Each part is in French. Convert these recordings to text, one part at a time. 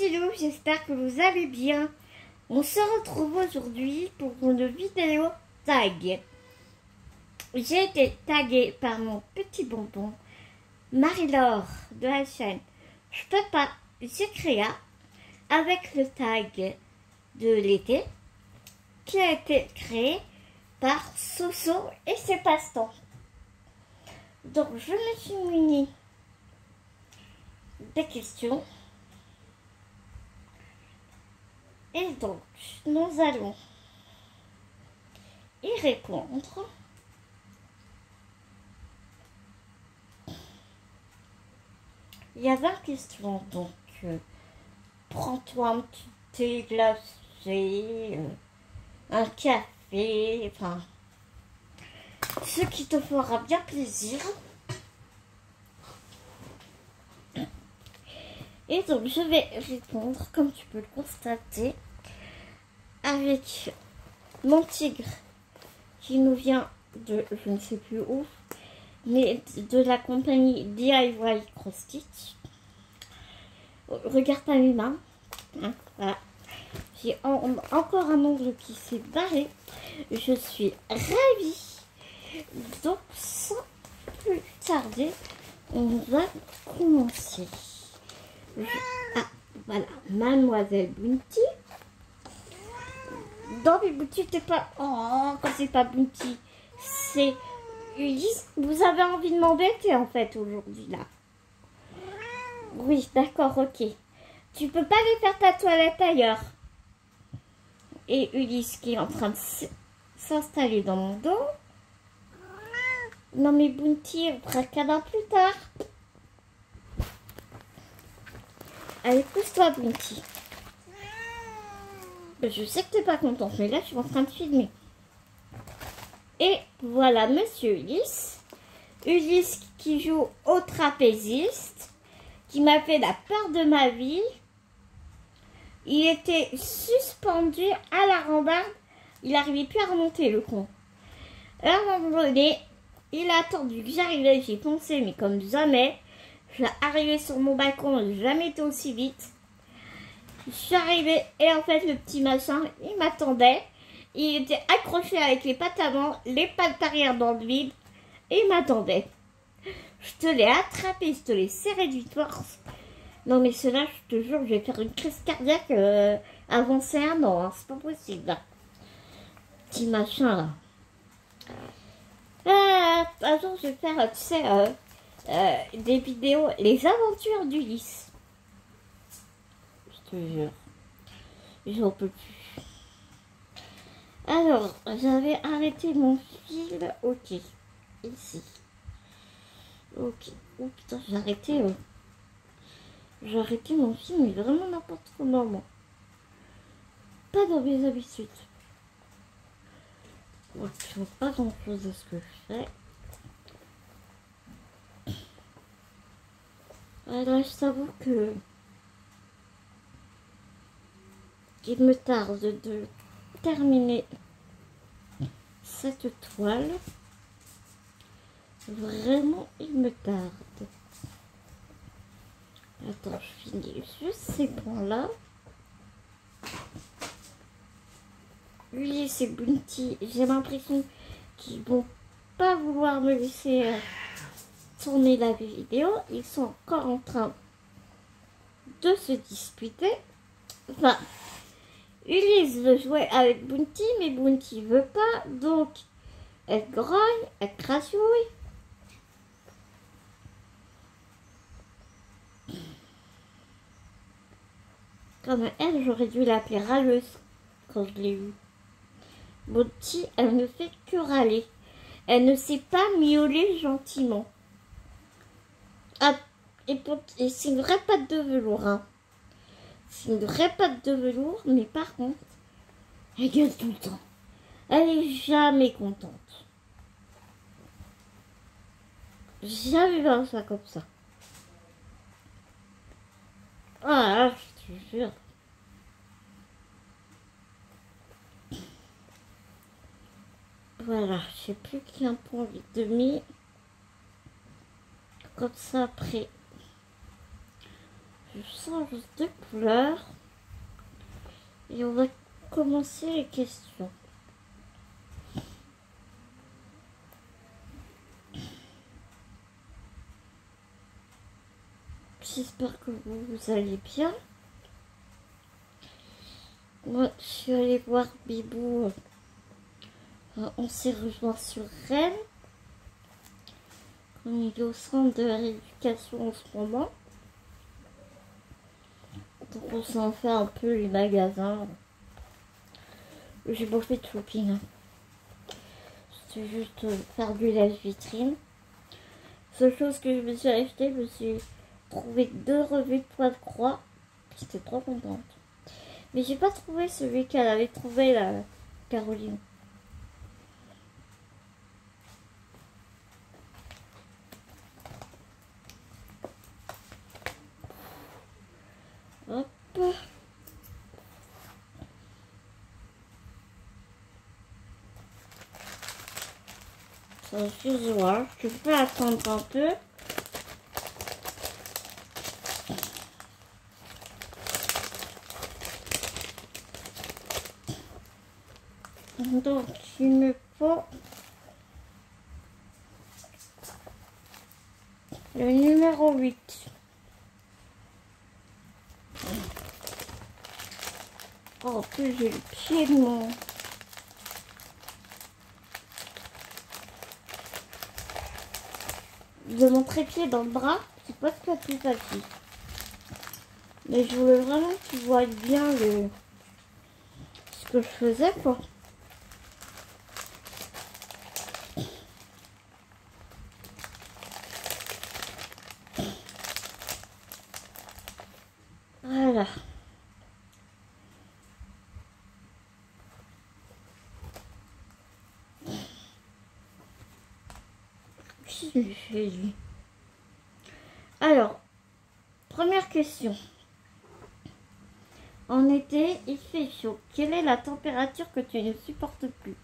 petits loups, j'espère que vous allez bien. On se retrouve aujourd'hui pour une vidéo tag. J'ai été taguée par mon petit bonbon, Marie-Laure de la chaîne Je peux pas, j'ai créé avec le tag de l'été qui a été créé par Soso et ses passe-temps. Donc je me suis muni des questions. Et donc, nous allons y répondre. Il y a 20 questions, donc prends-toi un petit thé glacé, un café, enfin, ce qui te fera bien plaisir. Et donc, je vais répondre, comme tu peux le constater, avec mon tigre qui nous vient de, je ne sais plus où, mais de la compagnie DIY Cross Stitch. Regarde pas mes mains. Hein, voilà. J'ai encore un ongle qui s'est barré. Je suis ravie. Donc, sans plus tarder, on va commencer. Ah, voilà, Mademoiselle Bounty. Non, mais Bounty, t'es pas... Oh, quand c'est pas Bounty, c'est Ulysse. Vous avez envie de m'embêter, en fait, aujourd'hui, là. Oui, d'accord, ok. Tu peux pas aller faire ta toilette ailleurs. Et Ulysse qui est en train de s'installer dans mon dos. Non, mais Bounty, on fera câlin plus tard. Allez, pousse-toi, Bounty. Je sais que t'es pas contente, mais là, je suis en train de filmer. Et voilà, Monsieur Ulysse. Ulysse qui joue au trapéziste, qui m'a fait la peur de ma vie. Il était suspendu à la rambarde. Il n'arrivait plus à remonter, le con. À un moment donné, il a attendu que j'arrivais. J'ai foncé, mais comme jamais. Je suis arrivée sur mon balcon, je n'ai jamais été aussi vite. Je suis arrivée et en fait, le petit machin, il m'attendait. Il était accroché avec les pattes avant, les pattes arrière dans le vide. Et il m'attendait. Je te l'ai attrapé, je te l'ai serré du torse. Non mais cela, je te jure, je vais faire une crise cardiaque avant c'est un an. Hein, c'est pas possible. Là. Petit machin là. Un jour, je vais faire, tu sais, des vidéos, les aventures d'Ulysse. Je te jure. J'en peux plus. Alors, j'avais arrêté mon fil. Ok. Ici. Ok. Oh putain, j'ai arrêté mon film, mais vraiment n'importe comment. Pas dans mes habitudes. Ouais, je vois pas grand chose à ce que je fais. Alors, je t'avoue que il me tarde de terminer cette toile. Vraiment, il me tarde. Attends, je finis juste ces points-là. Ulysse et Bounty, j'ai l'impression qu'ils vont pas vouloir me laisser tourner la vidéo. Ils sont encore en train de se disputer. Enfin, Ulysse veut jouer avec Bounty, mais Bounty veut pas. Donc, elle grogne, elle crachouille. Comme elle, j'aurais dû l'appeler râleuse quand je l'ai eue. Bounty, elle ne fait que râler. Elle ne sait pas miauler gentiment. Ah, et c'est une vraie patte de velours. Hein. C'est une vraie patte de velours, mais par contre, elle gueule tout le temps. Elle est jamais contente. J'ai jamais vu ça comme ça. Ah, je te jure. Voilà, j'ai plus qu'un point et demi. Comme ça, après, Je change de couleur. Et on va commencer les questions. J'espère que vous allez bien. Moi, je suis allée voir Bibou. On s'est rejoint sur Rennes. On est au centre de rééducation en ce moment. Donc on s'en fait un peu les magasins. J'ai pas fait de shopping. C'était juste faire du lèche-vitrine. Seule chose que je me suis acheté, je me suis trouvé 2 revues de poids de croix. J'étais trop contente. Mais j'ai pas trouvé celui qu'elle avait trouvé, la Caroline. Hop. Ça va juste voir. Je peux attendre un peu. Donc, il me faut le numéro 8. Oh, en plus, j'ai le pied de mon trépied dans le bras. C'est pas ce qu'il y a de plus facile. Mais je voulais vraiment que tu vois bien ce que je faisais, quoi. Voilà. Qu'est-ce que j'ai fait, lui? Alors, première question. En été, il fait chaud. Quelle est la température que tu ne supportes plus?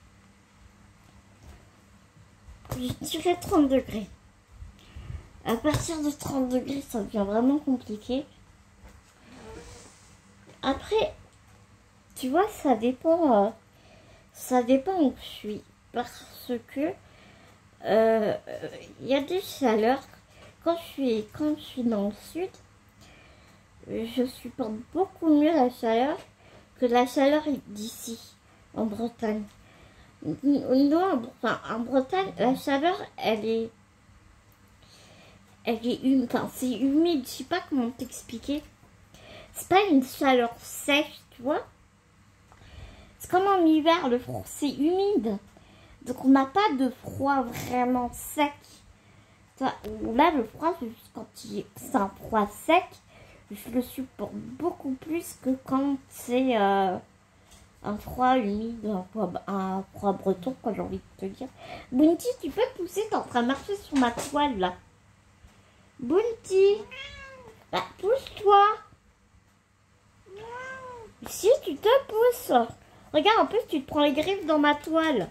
Je dirais 30 degrés. À partir de 30 degrés, ça devient vraiment compliqué. Après, tu vois, ça dépend où je suis. Parce que il y a des chaleurs. Quand je suis dans le sud, je supporte beaucoup mieux la chaleur que la chaleur d'ici, en Bretagne. Non, enfin, en Bretagne, la chaleur, elle est humide. Enfin, c'est humide, je sais pas comment t'expliquer. C'est pas une chaleur sèche, tu vois. C'est comme en hiver, le froid, c'est humide. Donc on n'a pas de froid vraiment sec. Là, le froid, c'est juste quand c'est un froid sec, je le supporte beaucoup plus que quand c'est un froid humide, un froid breton, quoi, j'ai envie de te dire. Bounty, tu peux te pousser, t'es en train de marcher sur ma toile, là. Bounty, bah, pousse-toi. Si tu te pousses. Regarde, en plus, tu te prends les griffes dans ma toile.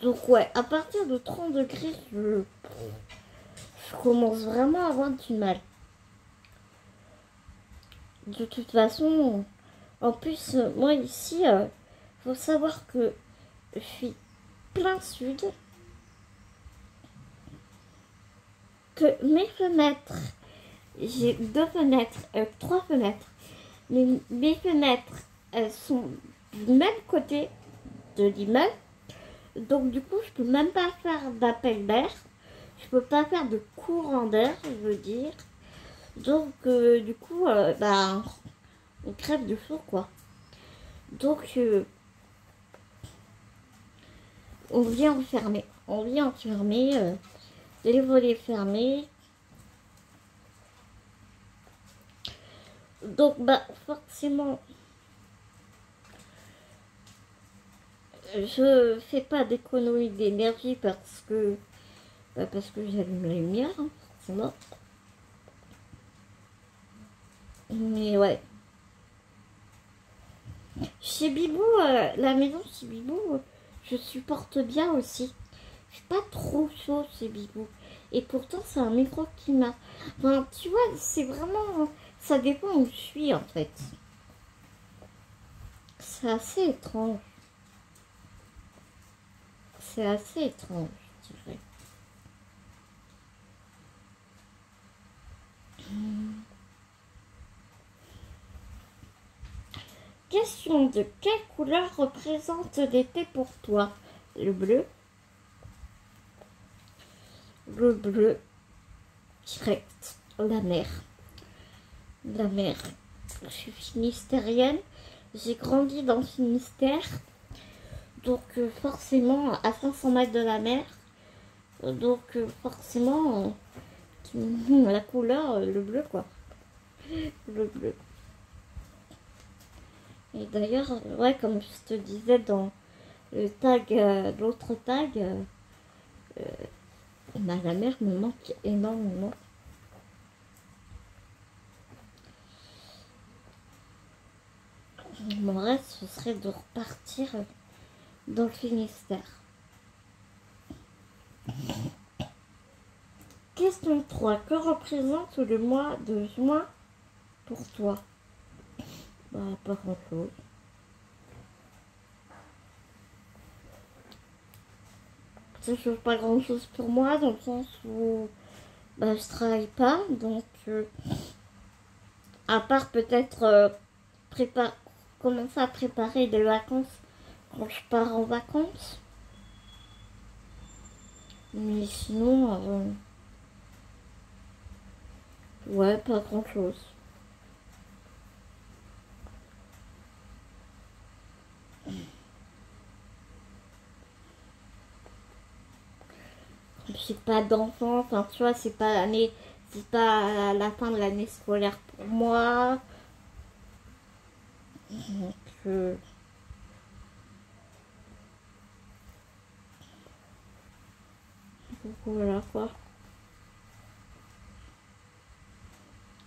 Donc ouais, à partir de 30 degrés, je commence vraiment à avoir du mal. De toute façon, en plus, moi ici, faut savoir que je suis plein sud. Que mes fenêtres, j'ai 2 fenêtres, 3 fenêtres. Mes fenêtres, elles sont du même côté de l'immeuble. Donc du coup, je peux même pas faire d'appel d'air. Je peux pas faire de courant d'air, je veux dire. Donc du coup, bah, on crève de chaud, quoi. Donc on vient enfermer. On vient enfermer, les volets fermés. Donc bah forcément, je fais pas d'économie d'énergie parce que j'allume la lumière, hein, forcément. Mais ouais. Chez Bibou, la maison chez Bibou, je supporte bien aussi. C'est pas trop chaud chez Bibou. Et pourtant, c'est un micro-climat. Enfin, tu vois, c'est vraiment... Ça dépend où je suis, en fait. C'est assez étrange. C'est assez étrange, je dirais. Question de quelle couleur représente l'été pour toi? Le bleu. Le bleu. Direct. La mer. La mer. Je suis finistérienne. J'ai grandi dans le Finistère. Donc forcément à 500 mètres de la mer. Donc forcément la couleur, le bleu quoi. Le bleu. Et d'ailleurs, ouais, comme je te disais dans le tag, l'autre tag, bah, la mer me manque énormément. Mon rêve, ce serait de repartir dans le Finistère. Question 3. Que représente le mois de juin pour toi? Bah, pas grand chose. Ça change pas grand chose pour moi dans le sens où bah, je travaille pas. Donc, à part peut-être commencer à préparer des vacances quand je pars en vacances. Mais sinon, ouais, pas grand chose. J'ai pas d'enfant, enfin tu vois, c'est pas la fin de l'année scolaire pour moi. Donc, voilà quoi.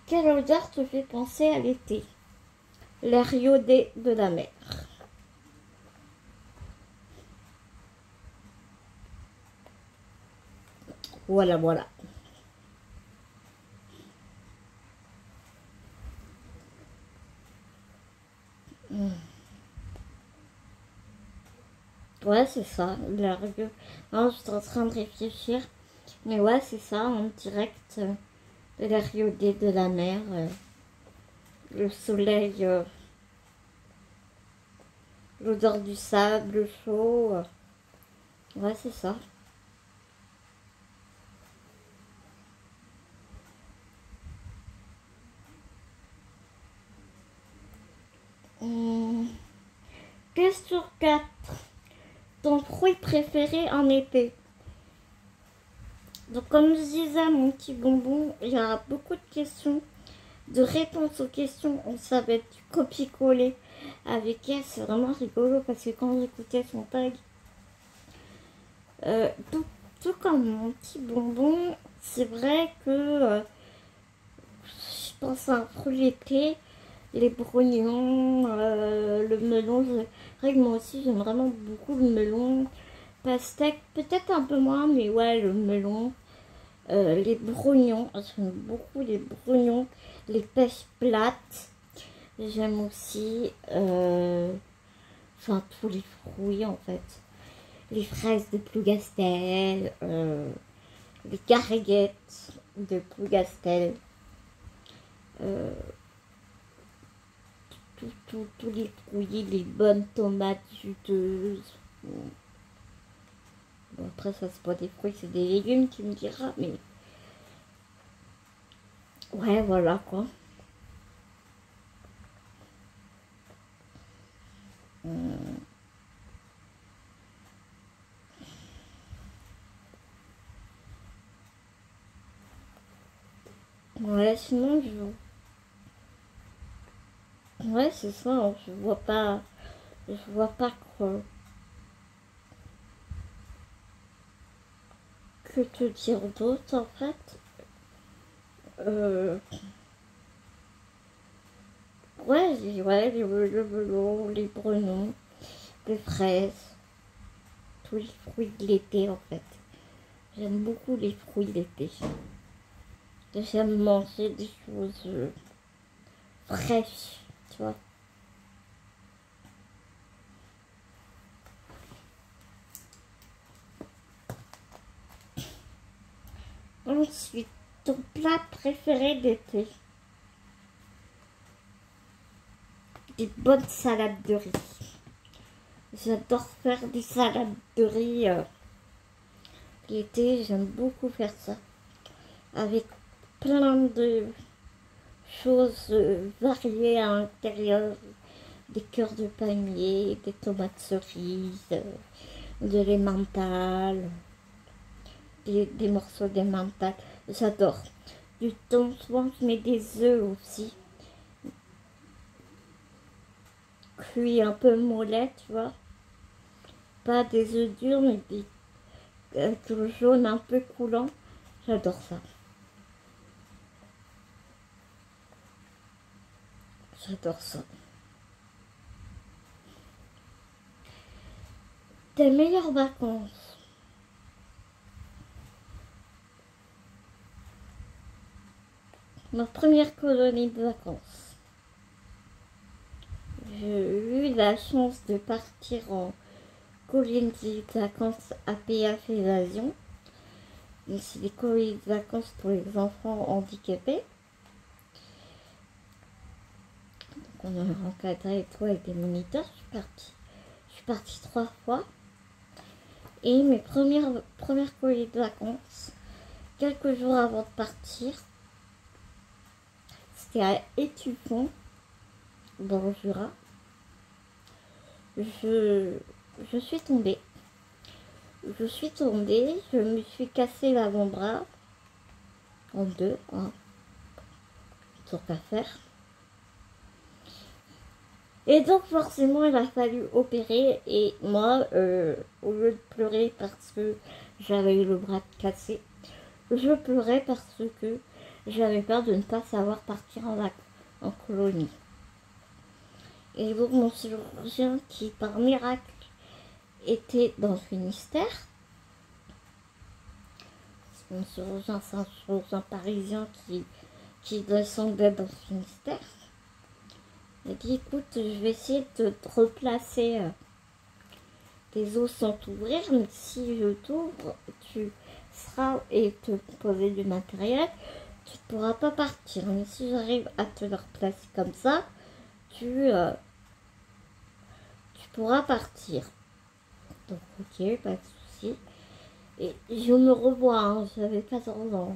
Quelle odeur te fait penser à l'été? L'air iodé de la mer. Voilà, voilà. Ouais, c'est ça. L'air iodé. Non, je suis en train de réfléchir. Mais ouais, c'est ça, en direct. De l'air iodé de la mer. Le soleil. L'odeur du sable chaud. Ouais, c'est ça. Question 4. Ton fruit préféré en été? Donc comme je disais, mon petit bonbon, il y a beaucoup de questions, de réponses aux questions. Ça va être du copier-coller avec elle. C'est vraiment rigolo parce que quand j'écoutais son tag, tout comme mon petit bonbon, c'est vrai que je pense à un fruit l'été, les brognons, le melon. C'est vrai que moi aussi j'aime vraiment beaucoup le melon. Pastèque, peut-être un peu moins, mais ouais, le melon. Les brognons, j'aime beaucoup les brognons. Les pêches plates, j'aime aussi. Enfin, tous les fruits en fait. Les fraises de Plougastel, les gariguettes de Plougastel. Tous les fruits, les bonnes tomates juteuses. Bon, après, ça, c'est pas des fruits, c'est des légumes, tu me diras, mais... Ouais, voilà, quoi. Ouais, sinon, ouais, c'est ça, hein, je vois pas... Je vois pas quoi... Que te dire d'autre, en fait. Ouais, ouais, le melon, les brenons, les fraises, tous les fruits de l'été, en fait. J'aime beaucoup les fruits d'été. J'aime manger des choses fraîches, tu vois. Ensuite, ton plat préféré d'été? Des bonnes salades de riz. J'adore faire des salades de riz l'été. J'aime beaucoup faire ça. Avec plein de choses variées à l'intérieur. Des cœurs de palmier, des tomates cerises, de l'emmental, des morceaux d'emmental. J'adore. Du temps, souvent, je mets des œufs aussi. Cuits un peu mollets, tu vois. Pas des œufs durs, mais des jaunes un peu coulants. J'adore ça. J'adore ça. Tes meilleures vacances? Ma première colonie de vacances. J'ai eu la chance de partir en colonie de vacances APF Évasion. C'est des colonies de vacances pour les enfants handicapés. Donc on a encadré et tout avec des moniteurs. Je suis partie 3 fois. Et mes premières colonies de vacances, quelques jours avant de partir, c'était à Étueffont, dans le Jura. Je suis tombée. Je me suis cassé l'avant-bras en deux, hein, tant qu'à faire. Et donc forcément il a fallu opérer et moi, au lieu de pleurer parce que j'avais eu le bras cassé, je pleurais parce que j'avais peur de ne pas savoir partir en colonie. Et donc mon chirurgien qui par miracle était dans le Finistère, mon chirurgien c'est un chirurgien parisien qui descendait dans le Finistère, il a dit écoute, je vais essayer de te replacer tes os sans t'ouvrir, mais si je t'ouvre, tu seras et te poser du matériel, tu ne pourras pas partir. Mais si j'arrive à te le replacer comme ça, tu pourras partir. Donc ok, pas de souci. Et je me revois, hein, j'avais 14 ans.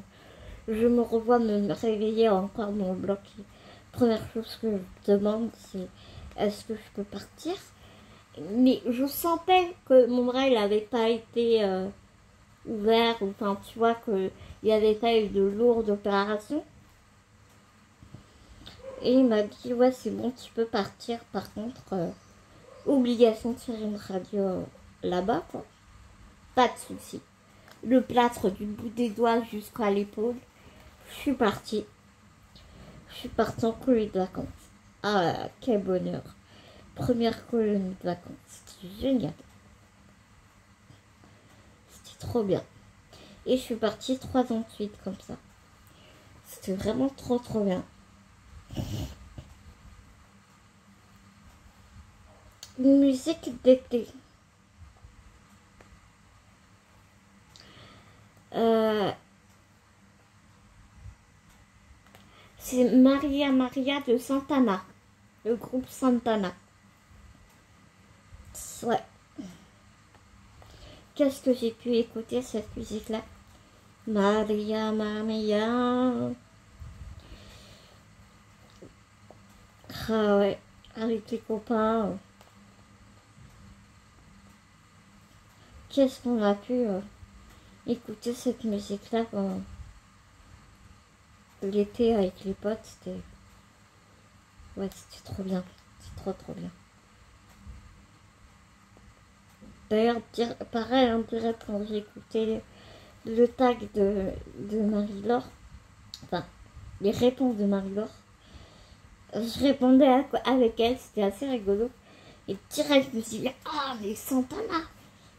Je me revois me réveiller encore dans le bloc. Première chose que je me demande, c'est est-ce que je peux partir? Mais je sentais que mon bras il n'avait pas été ouvert, enfin tu vois qu'il n'y avait pas eu de lourde opération. Et il m'a dit ouais c'est bon, tu peux partir, par contre obligation de faire une radio là-bas quoi. Pas de souci. Le plâtre du bout des doigts jusqu'à l'épaule. Je suis partie en colonie de vacances. Ah quel bonheur. Première colonie de vacances, c'était génial. C'était trop bien. Et je suis partie 3 ans de suite comme ça. C'était vraiment trop bien. Musique d'été. C'est Maria Maria de Santana. Le groupe Santana. Ouais. Qu'est-ce que j'ai pu écouter cette musique-là? Maria Maria. Ah ouais, avec les copains. Qu'est-ce qu'on a pu écouter cette musique-là pendant l'été avec les potes, c'était... Ouais, c'était trop bien. C'était trop bien. D'ailleurs, pareil, on dirait quand j'ai écouté le tag de Marie-Laure, enfin, les réponses de Marie-Laure, je répondais avec elle, c'était assez rigolo. Et direct, je me suis dit, ah, mais Santana,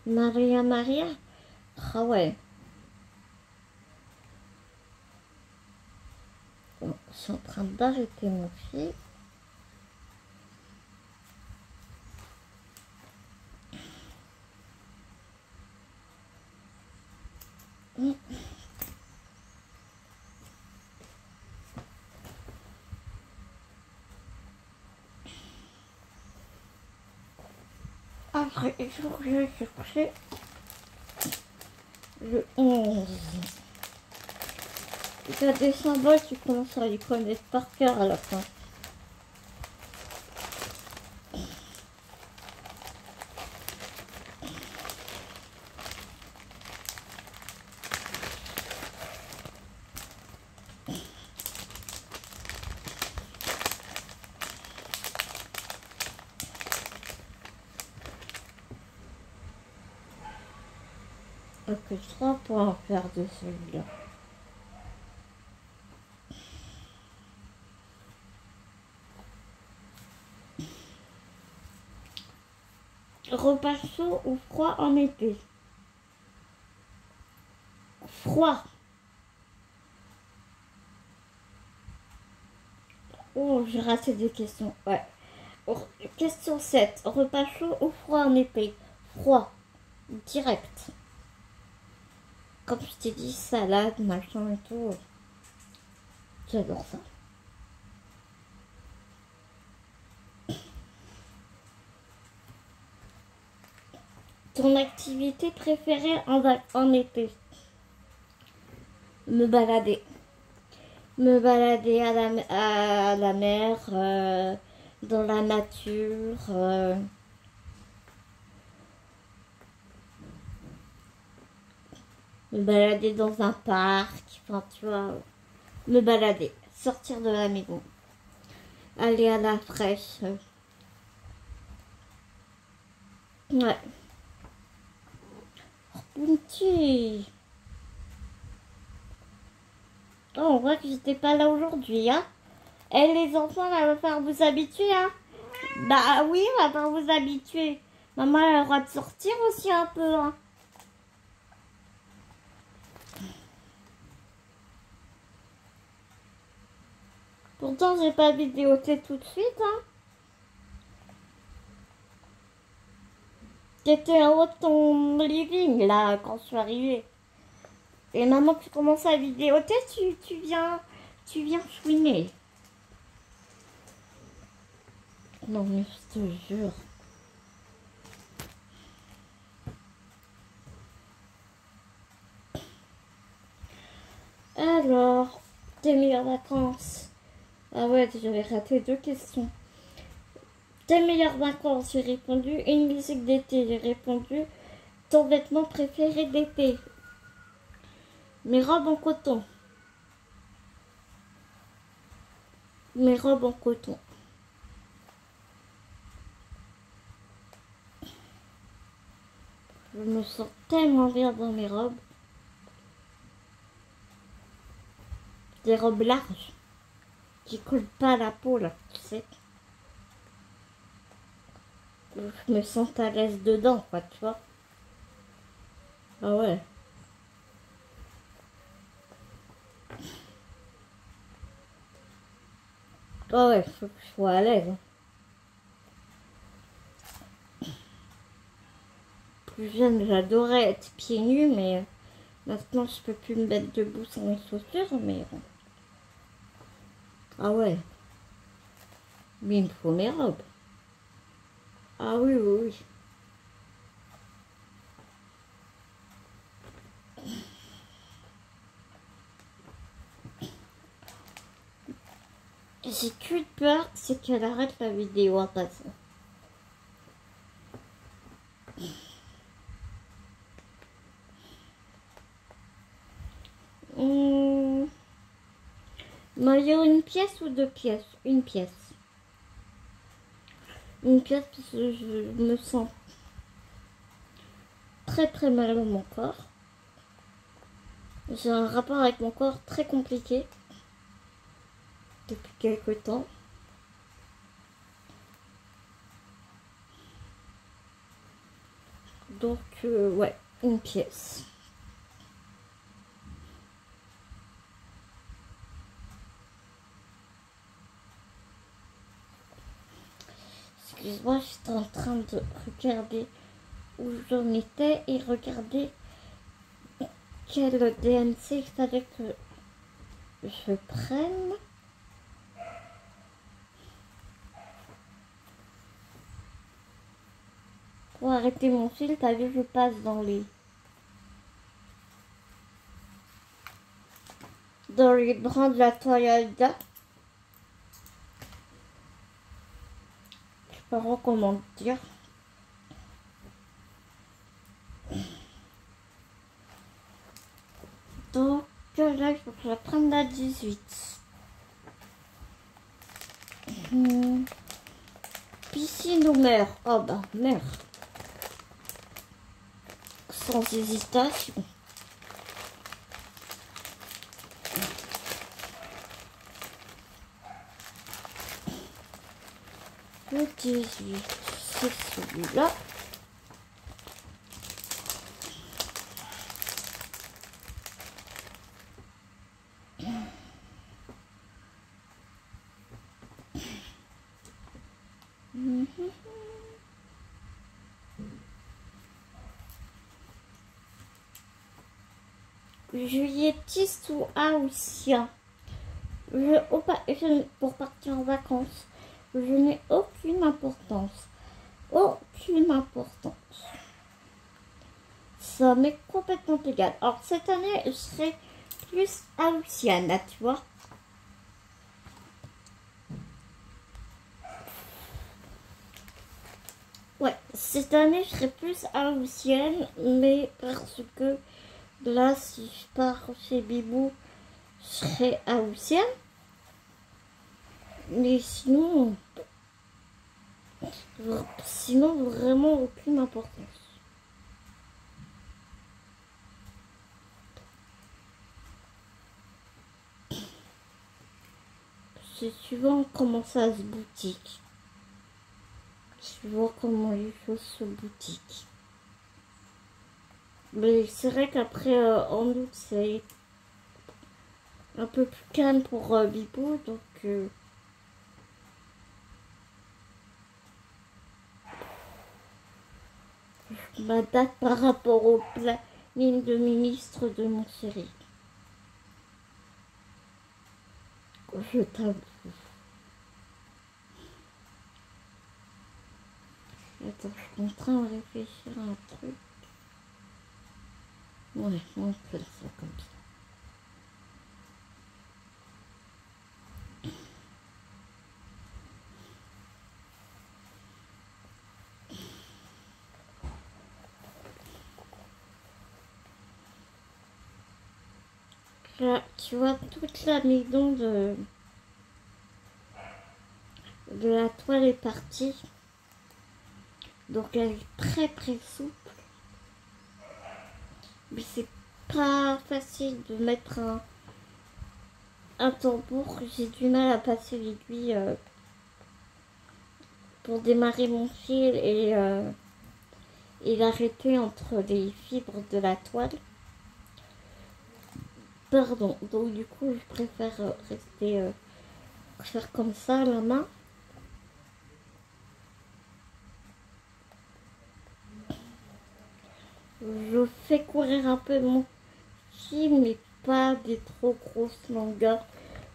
Maria Maria. Ah ouais, Bon, je suis en train d'arrêter mon fil. Après, il faut que j'aille chercher le 11. Il y a des symboles, tu commences à les connaître par cœur à la fin. Ok, 3 points à faire de celui-là. Repas chaud ou froid en été? Froid. Oh, j'ai raté des questions. Ouais. Question 7. Repas chaud ou froid en été? Froid. Direct. Comme je t'ai dit, salade, machin et tout. J'adore ça. Ton activité préférée en été? Me balader. Me balader à la mer, dans la nature. Me balader dans un parc. Enfin, tu vois. Me balader. Sortir de la maison. Aller à la fraîche. Ouais. Petit. Oh, on voit que j'étais pas là aujourd'hui, hein. Et les enfants, là, va falloir vous habituer, hein. Bah oui, va falloir vous habituer. Maman, elle a le droit de sortir aussi un peu, hein. Pourtant, j'ai pas vidéoté tout de suite, hein. J'étais en haut de ton living, là, quand je suis arrivée. Et maman, tu commences à vidéoter, tu viens chouiner. Non, mais je te jure. Alors, tes meilleures vacances? Ah ouais, j'avais raté 2 questions. Tes meilleures vacances, j'ai répondu. Une musique d'été, j'ai répondu. Ton vêtement préféré d'été? Mes robes en coton. Mes robes en coton. Je me sens tellement bien dans mes robes. Des robes larges. Qui collent pas à la peau, là, tu sais. Je me sens à l'aise dedans, quoi, tu vois. Ah ouais. Ah ouais, faut que je sois à l'aise. Hein. Plus jeune, j'adorais être pieds nus, mais maintenant, je peux plus me mettre debout sans mes chaussures, mais... Ah ouais. Mais il me faut mes robes. Ah oui, oui, oui. J'ai qu'une peur, c'est qu'elle arrête la vidéo en passant. Maillot, une pièce ou 2 pièces? Une pièce. Une pièce parce que je me sens très mal dans mon corps. J'ai un rapport avec mon corps très compliqué depuis quelque temps. Donc, ouais, une pièce. excuse-moi, j'étais en train de regarder où j'en étais et regarder quel DMC il fallait que je prenne. Pour arrêter mon fil, t'as vu, je passe dans les brins de la toile. Je sais pas vraiment comment dire. Donc là, il faut que je prenne la 18. Piscine ou mer? Oh bah mer. Sans hésitation. Le 18, c'est celui-là. Juilletiste ou haussien? Pour partir en vacances, je n'ai aucune importance. Aucune importance. Ça m'est complètement égal. Alors cette année, je serai plus haussienne, tu vois. Ouais, cette année, je serai plus haussienne, mais parce que là, si je pars chez Bibou, je serai haussienne. Mais sinon vraiment aucune importance. C'est suivant comment ça se boutique. Suivant comment les choses se boutiquent. Mais c'est vrai qu'après en août c'est un peu plus calme pour Bibou, donc je m'adapte par rapport au planning de ministre de mon chéri. Je t'avoue. Attends, je suis en train de réfléchir à un truc. Ouais, on peut faire ça comme ça. Là, tu vois, toute la maison de la toile est partie. Donc elle est très très souple. Mais c'est pas facile de mettre un tambour. J'ai du mal à passer l'aiguille pour démarrer mon fil et l'arrêter entre les fibres de la toile. Pardon, donc du coup je préfère rester faire comme ça à la main. Je fais courir un peu mon fil, mais pas des trop grosses longueurs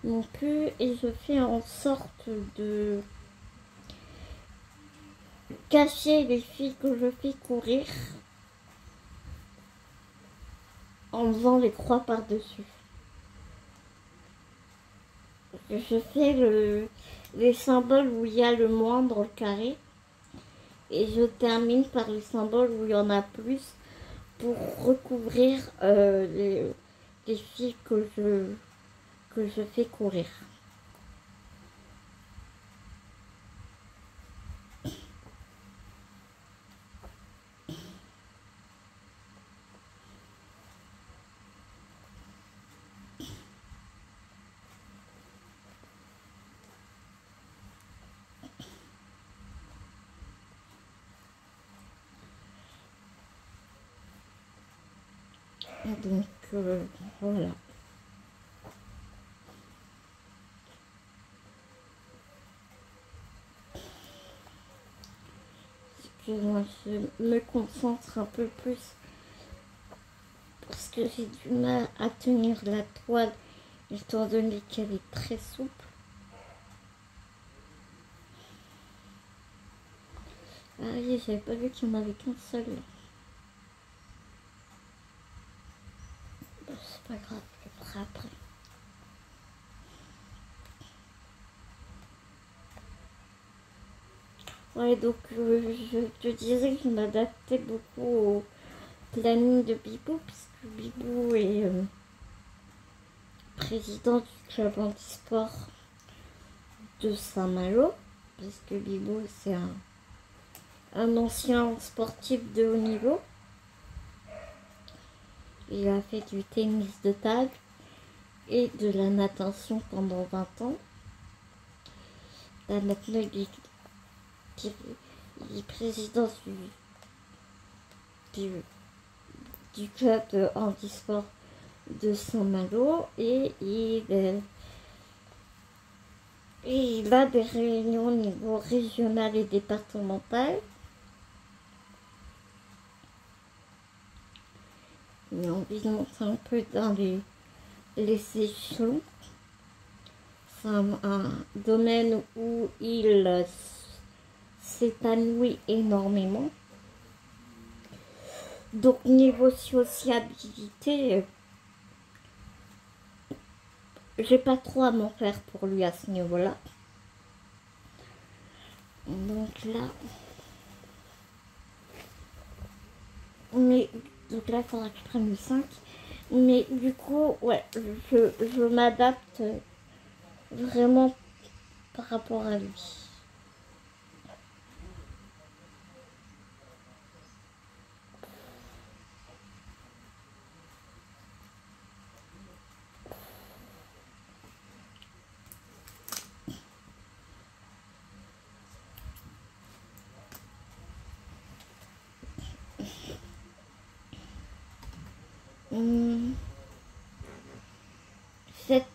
non plus, et je fais en sorte de cacher les fils que je fais courir en faisant les croix par-dessus. Je fais les symboles où il y a le moins dans le carré et je termine par les symboles où il y en a plus pour recouvrir les fils que je fais courir. Donc voilà. je me concentre un peu plus parce que j'ai du mal à tenir la toile étant donné qu'elle est très souple. Ah oui, j'avais pas vu qu'il y en avait qu'un seul. Bon, c'est pas grave, je le ferai après. Ouais, donc je te disais que je m'adaptais beaucoup au planning de Bibou, puisque Bibou est président du club handisport de Saint-Malo, puisque Bibou c'est un ancien sportif de haut niveau. Il a fait du tennis de table et de la natation pendant 20 ans. Là, maintenant, il est président du club de handisport de Saint-Malo et il a des réunions au niveau régional et départemental. Il a envie de monter un peu dans les échelons. C'est un domaine où il s'épanouit énormément. Donc niveau sociabilité, j'ai pas trop à m'en faire pour lui à ce niveau-là. Donc là, donc là, il faudra que je prenne le 5. Mais du coup, ouais, je m'adapte vraiment par rapport à lui. Cette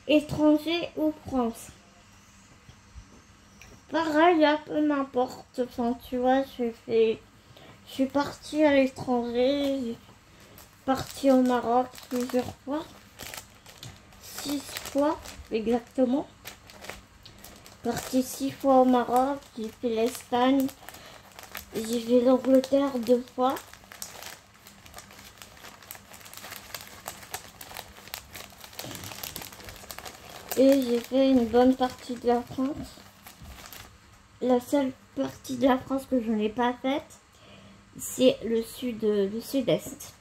étranger ou France, pareil, là, peu n'importe. Enfin, tu vois, je suis partie à l'étranger, j'ai partie au Maroc plusieurs fois, 6 fois exactement. Partie 6 fois au Maroc, j'ai fait l'Espagne, j'ai fait l'Angleterre 2 fois. Et j'ai fait une bonne partie de la France. La seule partie de la France que je n'ai pas faite, c'est le sud-est.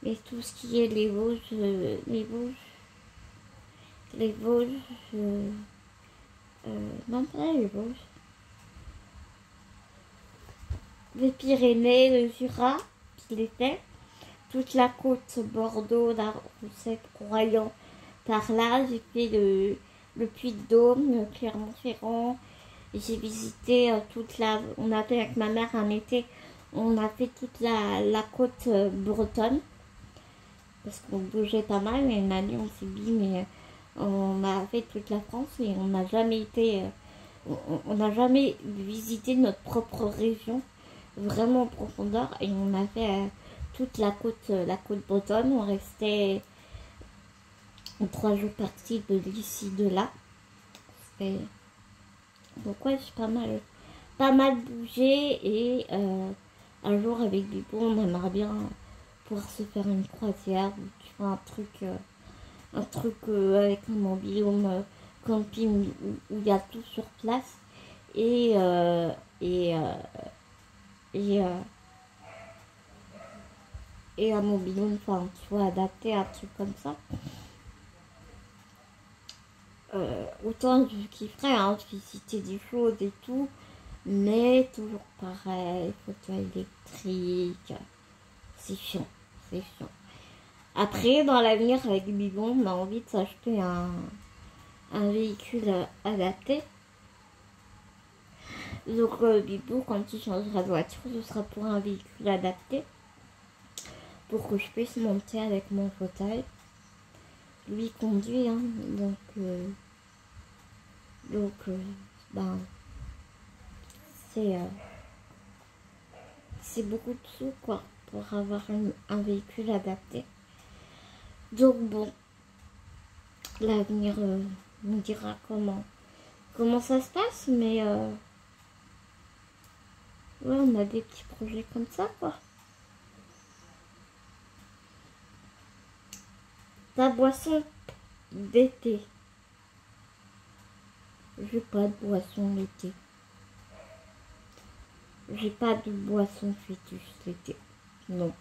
Mais tout ce qui est les Vosges, non pas les Vosges, les Pyrénées, le Jura, qui l'était, toute la côte Bordeaux, la Roussette, Royan, par là, j'ai fait le Puy-de-Dôme, Clermont-Ferrand. J'ai visité on a fait avec ma mère un été, on a fait toute la côte bretonne. Parce qu'on bougeait pas mal, mais une année on s'est dit, mais on a fait toute la France et on n'a jamais été, on n'a jamais visité notre propre région vraiment en profondeur. Et on a fait toute la côte bretonne. On restait 3 jours partis de d'ici, de là. Et donc ouais, j'ai pas mal bougé et un jour avec Bibo, on aimerait bien pouvoir se faire une croisière ou tu vois un truc avec un mobil-home camping où il y a tout sur place et un mobil-home, enfin tu vois, adapté à un truc comme ça. Autant je kifferais visiter des choses et tout, mais toujours pareil, fauteuil électrique, c'est chiant, c'est chiant. Après, dans l'avenir, avec Bibon, on a envie de s'acheter un véhicule adapté. Donc Bibou, quand il changera de voiture, ce sera pour un véhicule adapté, pour que je puisse monter avec mon fauteuil. Lui conduit, hein, donc ben, c'est beaucoup de sous, quoi, pour avoir un véhicule adapté. Donc bon, l'avenir nous dira comment ça se passe, mais ouais, on a des petits projets comme ça, quoi. Ta boisson d'été. J'ai pas de boisson l'été. J'ai pas de boisson fœtus l'été. Non.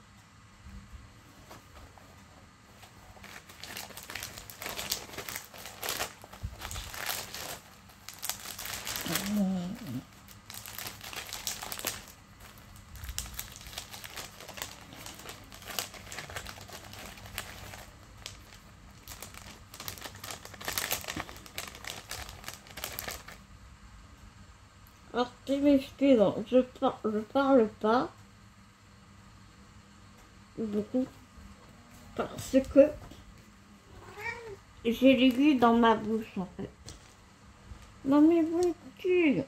Alors, je m'excuse, je parle pas beaucoup parce que j'ai l'aiguille dans ma bouche en fait. Non mais bon cul.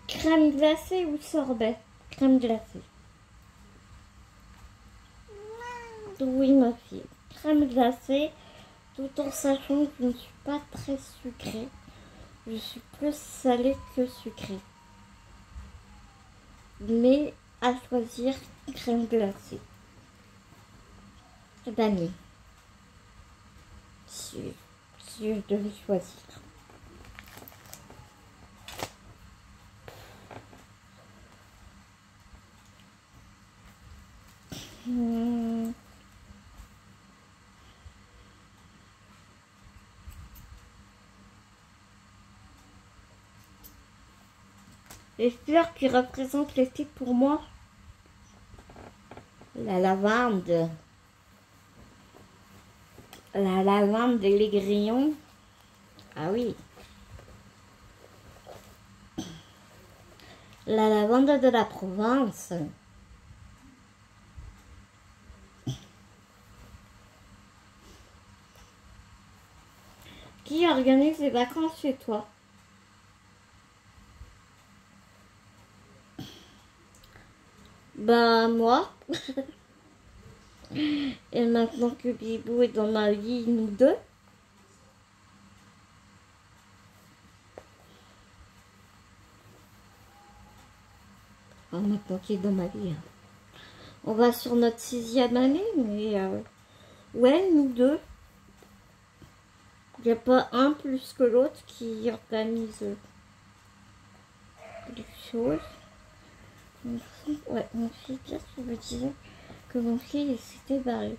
Crème glacée ou sorbet? Crème glacée. Oui ma fille, crème glacée, tout en sachant que je ne suis pas très sucrée. Je suis plus salée que sucrée. Mais à choisir, crème glacée. Vanille. Si je devais choisir. Les fleurs qui représentent l'été pour moi. La lavande. La lavande et les grillons. Ah oui. La lavande de la Provence. Qui organise les vacances chez toi? Bah moi. Et maintenant que Bibou est dans ma vie, nous deux. Oh, maintenant qu'il est dans ma vie. On va sur notre 6e année, mais ouais, nous deux. Il n'y a pas un plus que l'autre qui organise les choses. Ouais, mon fils, bien sûr, me disait que mon fils s'était barré.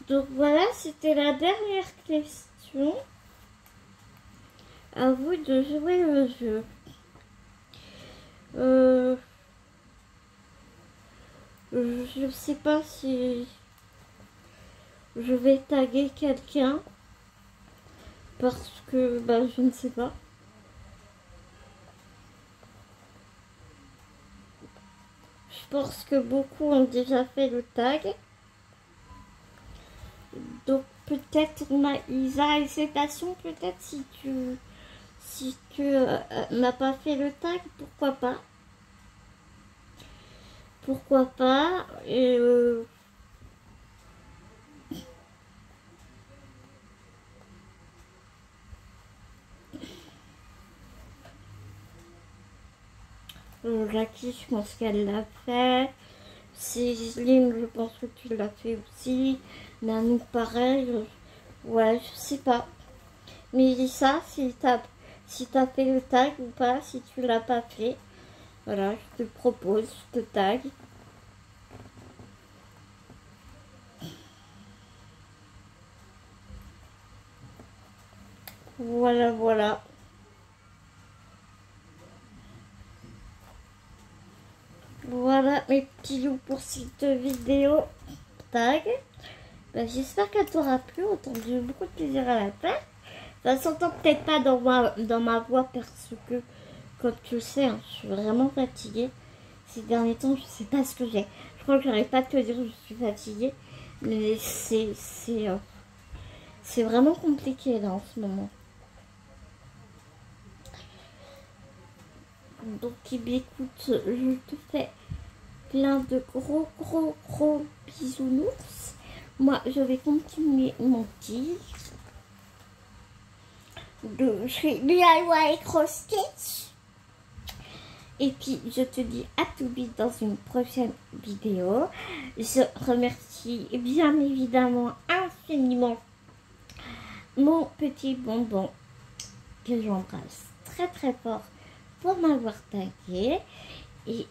Donc voilà, c'était la dernière question. À vous de jouer le jeu. Je sais pas si je vais taguer quelqu'un parce que bah, je ne sais pas. Je pense que beaucoup ont déjà fait le tag. Donc peut-être Isa et ses passions, peut-être si tu n'as pas fait le tag, pourquoi pas. Pourquoi pas. Et Jackie, je pense qu'elle l'a fait. Céline, je pense que tu l'as fait aussi. Nanou, pareil. Ouais, je sais pas. Mélissa, si t'as fait le tag ou pas, si tu l'as pas fait. Voilà, je te propose, je te tag. Voilà, voilà. Voilà mes petits loups pour cette vidéo tag. Ben, j'espère qu'elle t'aura plu. Autant j'ai eu beaucoup de plaisir à la faire. Ça s'entend peut-être pas dans ma voix parce que, comme tu le sais, hein, je suis vraiment fatiguée. ces derniers temps, je sais pas ce que j'ai. Je crois que j'arrive pas à te dire, je suis fatiguée. Mais c'est vraiment compliqué là en ce moment. Donc, eh bien, écoute, je te fais plein de gros bisounours. Moi, je vais continuer mon tir de chez DIY Cross Stitch. Et puis, je te dis à tout vite dans une prochaine vidéo. Je remercie bien évidemment infiniment mon petit bonbon que j'embrasse très fort pour m'avoir tagué. Et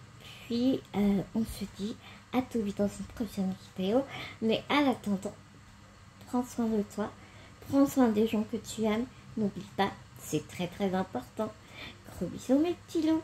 puis, on se dit à tout vite dans une prochaine vidéo. Mais à l'attendant, prends soin de toi. Prends soin des gens que tu aimes. N'oublie pas, c'est très important. Gros bisous mes petits loups.